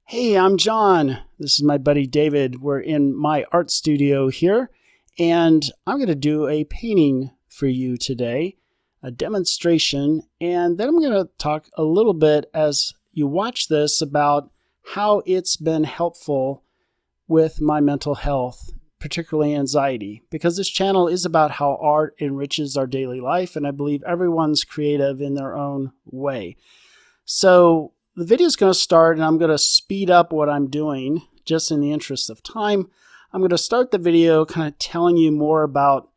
Hey, I'm John. This is my buddy David. We're in my art studio here, and I'm going to do a painting for you today, a demonstration, and then I'm going to talk a little bit as you watch this about how it's been helpful with my mental health, particularly anxiety, because this channel is about how art enriches our daily life, and I believe everyone's creative in their own way. So the video is going to start, and I'm going to speed up what I'm doing just in the interest of time. I'm going to start the video kind of telling you more about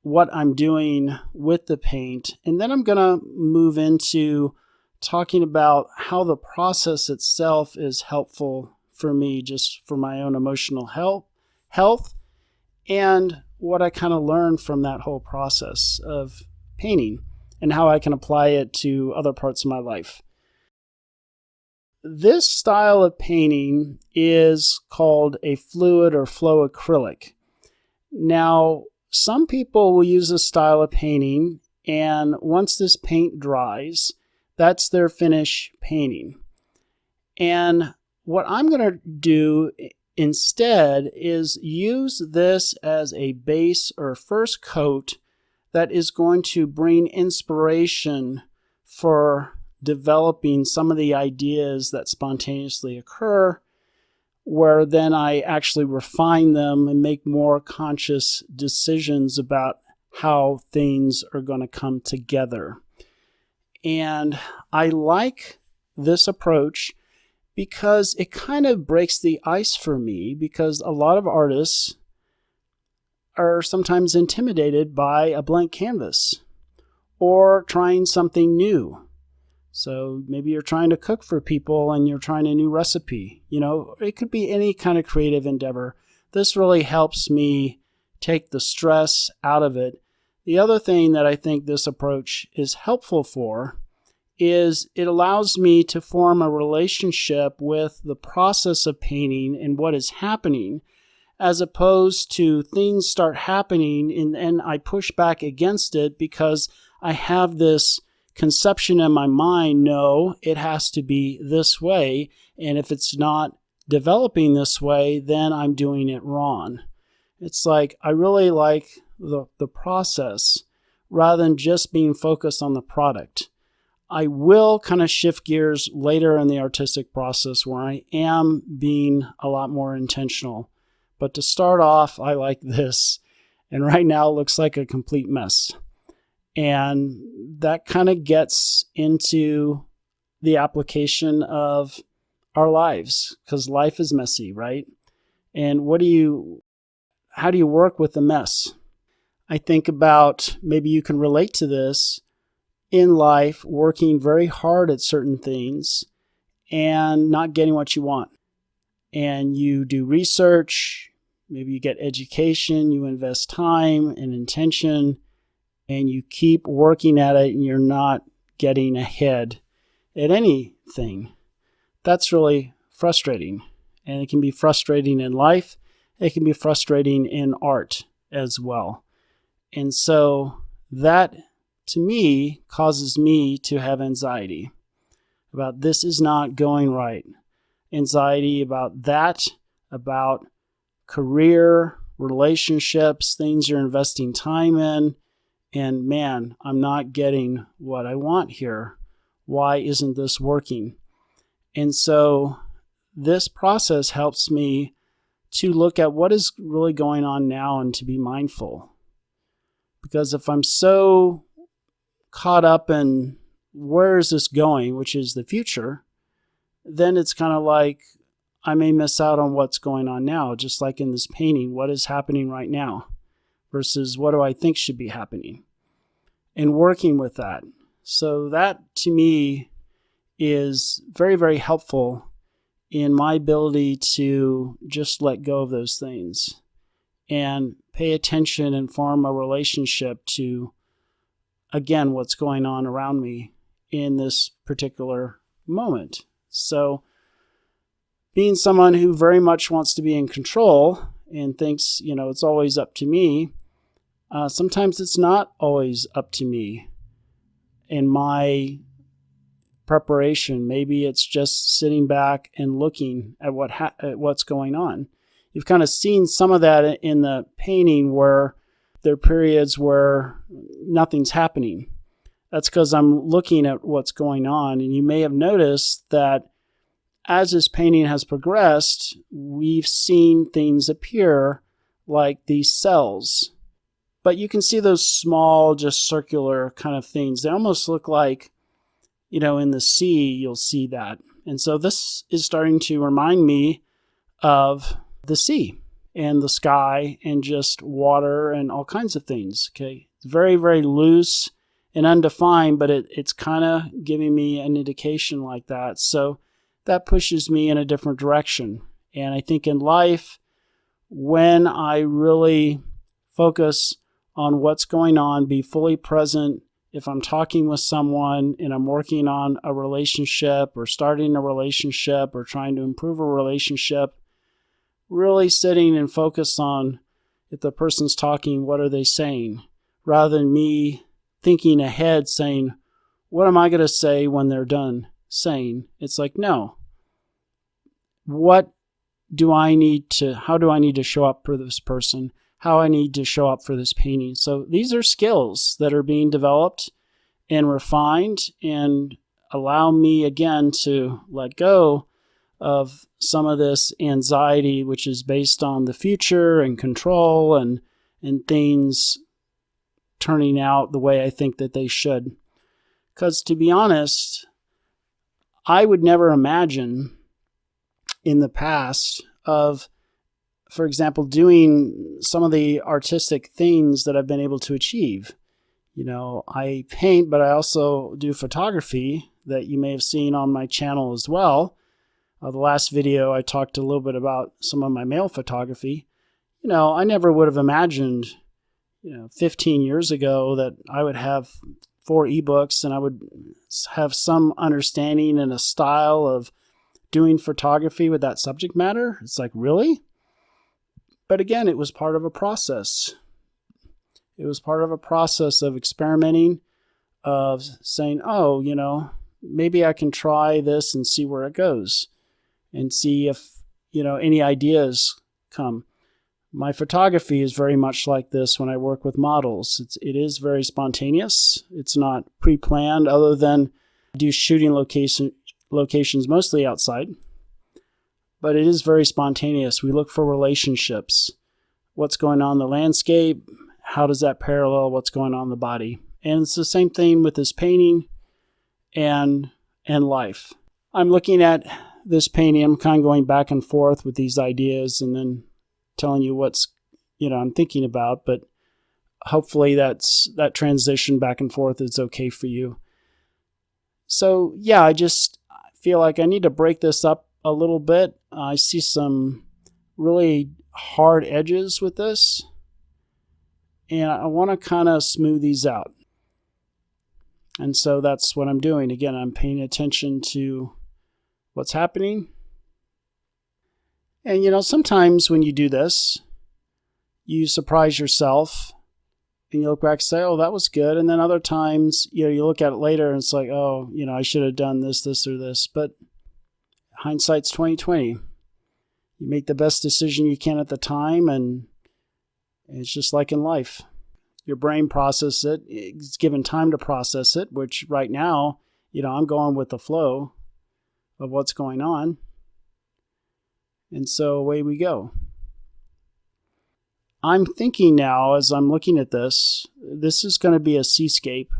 what I'm doing with the paint, and then I'm going to move into talking about how the process itself is helpful for me, just for my own emotional health, and what I kind of learned from that whole process of painting and how I can apply it to other parts of my life. This style of painting is called a fluid or flow acrylic. Now, some people will use this style of painting, and once this paint dries, that's their finish painting. And what I'm going to do instead is use this as a base or first coat that is going to bring inspiration for developing some of the ideas that spontaneously occur, where then I actually refine them and make more conscious decisions about how things are going to come together. And I like this approach because it kind of breaks the ice for me, because a lot of artists are sometimes intimidated by a blank canvas or trying something new. So maybe you're trying to cook for people and you're trying a new recipe. It could be any kind of creative endeavor. This really helps me take the stress out of it. The other thing that I think this approach is helpful for is it allows me to form a relationship with the process of painting and what is happening, as opposed to things start happening and I push back against it because I have this conception in my mind, no, it has to be this way, and if it's not developing this way, then I'm doing it wrong. It's like I really like the process rather than just being focused on the product. I will kind of shift gears later in the artistic process where I am being a lot more intentional. But to start off, I like this, and right now it looks like a complete mess. And that kind of gets into the application of our lives, because life is messy, right? And how do you work with the mess? I think about, maybe you can relate to this in life, working very hard at certain things and not getting what you want. And you do research, maybe you get education, you invest time and intention, and you keep working at it and you're not getting ahead at anything. That's really frustrating. And it can be frustrating in life. It can be frustrating in art as well. And so that, to me, causes me to have anxiety about this is not going right. Anxiety about that, about career, relationships, things you're investing time in. And man, I'm not getting what I want here. Why isn't this working? And so this process helps me to look at what is really going on now and to be mindful. Because if I'm so caught up in where is this going, which is the future, then it's kind of like I may miss out on what's going on now, just like in this painting, what is happening right now versus what do I think should be happening, and working with that. So that, to me, is very, very helpful in my ability to just let go of those things and pay attention and form a relationship to, again, what's going on around me in this particular moment. So being someone who very much wants to be in control and thinks, it's always up to me, sometimes it's not always up to me. And my preparation. Maybe it's just sitting back and looking at what's going on. You've kind of seen some of that in the painting where there are periods where nothing's happening. That's because I'm looking at what's going on. And you may have noticed that as this painting has progressed, we've seen things appear like these cells. But you can see those small, just circular kind of things. They almost look like, in the sea, you'll see that. And so this is starting to remind me of the sea and the sky and just water and all kinds of things. Okay, it's very, very loose and undefined, but it's kind of giving me an indication like that. So that pushes me in a different direction. And I think in life, when I really focus on what's going on, be fully present, if I'm talking with someone and I'm working on a relationship or starting a relationship or trying to improve a relationship, really sitting and focus on, if the person's talking, what are they saying? Rather than me thinking ahead saying, what am I going to say when they're done saying? It's like, no. How do I need to show up for this person? How I need to show up for this painting. So these are skills that are being developed and refined and allow me again to let go of some of this anxiety, which is based on the future and control and things turning out the way I think that they should. Because to be honest, I would never imagine in the past of, for example, doing some of the artistic things that I've been able to achieve. I paint, but I also do photography that you may have seen on my channel as well. The last video, I talked a little bit about some of my male photography. I never would have imagined, 15 years ago that I would have 4 ebooks and I would have some understanding and a style of doing photography with that subject matter. It's like, really? But again, it was part of a process. It was part of a process of experimenting, of saying, maybe I can try this and see where it goes and see if, any ideas come. My photography is very much like this when I work with models. It is very spontaneous. It's not pre-planned other than I do shooting locations mostly outside. But it is very spontaneous. We look for relationships. What's going on in the landscape? How does that parallel what's going on in the body? And it's the same thing with this painting and life. I'm looking at this painting. I'm kind of going back and forth with these ideas and then telling you what's, I'm thinking about. But hopefully that transition back and forth is okay for you. So yeah, I just feel like I need to break this up a little bit. I see some really hard edges with this, and I want to kind of smooth these out. And so that's what I'm doing. Again, I'm paying attention to what's happening. And sometimes when you do this, you surprise yourself and you look back and say, oh, that was good. And then other times, you look at it later and it's like, oh, I should have done this, or this. But hindsight's 20/20. You make the best decision you can at the time, and it's just like in life. Your brain processes it. It's given time to process it, which right now, I'm going with the flow of what's going on. And so away we go. I'm thinking now, as I'm looking at this is going to be a seascape.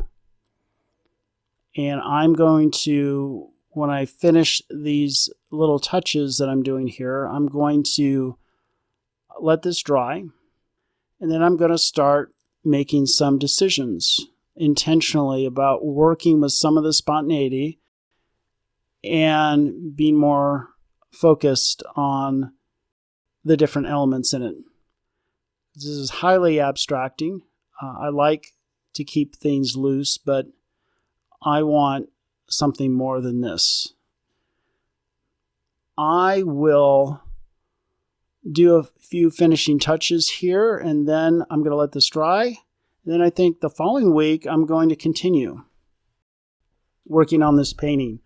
And I'm going to, when I finish these little touches that I'm doing here, I'm going to let this dry. And then I'm going to start making some decisions intentionally about working with some of the spontaneity and being more focused on the different elements in it. This is highly abstracting. I like to keep things loose, but I want something more than this. I will do a few finishing touches here, and then I'm going to let this dry. Then I think the following week, I'm going to continue working on this painting.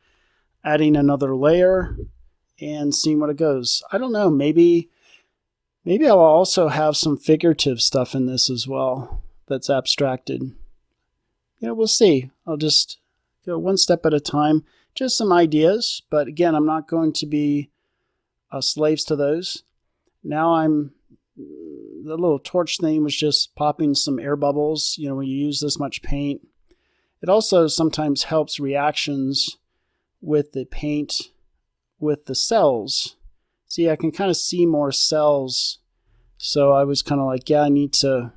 adding another layer and seeing what it goes. I don't know, maybe I'll also have some figurative stuff in this as well that's abstracted. We'll see. I'll just go one step at a time. Just some ideas, but again, I'm not going to be slaves to those. Now the little torch thing was just popping some air bubbles, when you use this much paint. It also sometimes helps reactions with the paint, with the cells. See, I can kind of see more cells. So I was kind of like, yeah, I need to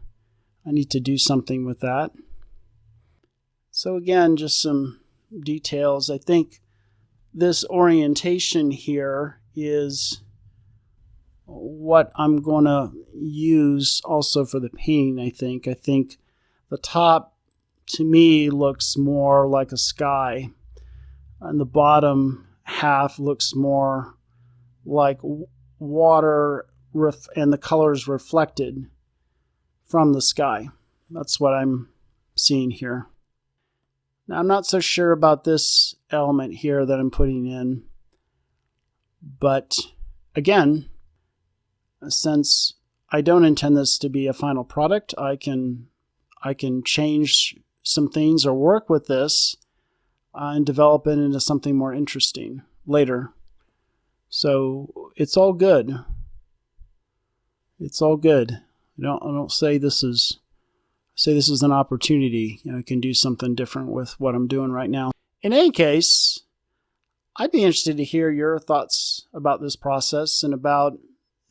do something with that. So again, just some details. I think this orientation here is what I'm going to use also for the painting, I think. I think the top, to me, looks more like a sky, and the bottom half looks more like water and the colors reflected from the sky. That's what I'm seeing here. Now, I'm not so sure about this element here that I'm putting in, but again, since I don't intend this to be a final product, I can change some things or work with this and develop it into something more interesting later. So it's all good. It's all good. I don't say this is. Say this is an opportunity. I can do something different with what I'm doing right now. In any case, I'd be interested to hear your thoughts about this process and about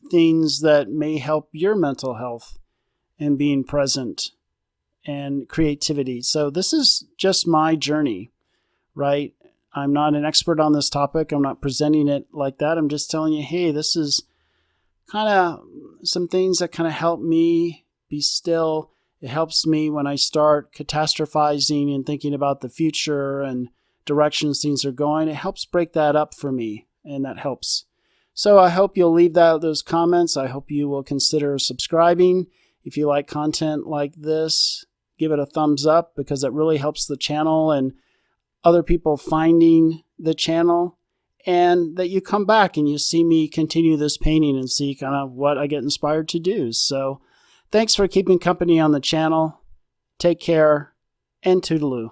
things that may help your mental health and being present and creativity. So this is just my journey, right? I'm not an expert on this topic. I'm not presenting it like that. I'm just telling you, hey, this is kind of some things that kind of help me be still. It helps me when I start catastrophizing and thinking about the future and directions things are going. It helps break that up for me, and that helps. So I hope you'll leave those comments. I hope you will consider subscribing. If you like content like this, give it a thumbs up because it really helps the channel and other people finding the channel, and that you come back and you see me continue this painting and see kind of what I get inspired to do. So thanks for keeping company on the channel. Take care, and toodaloo.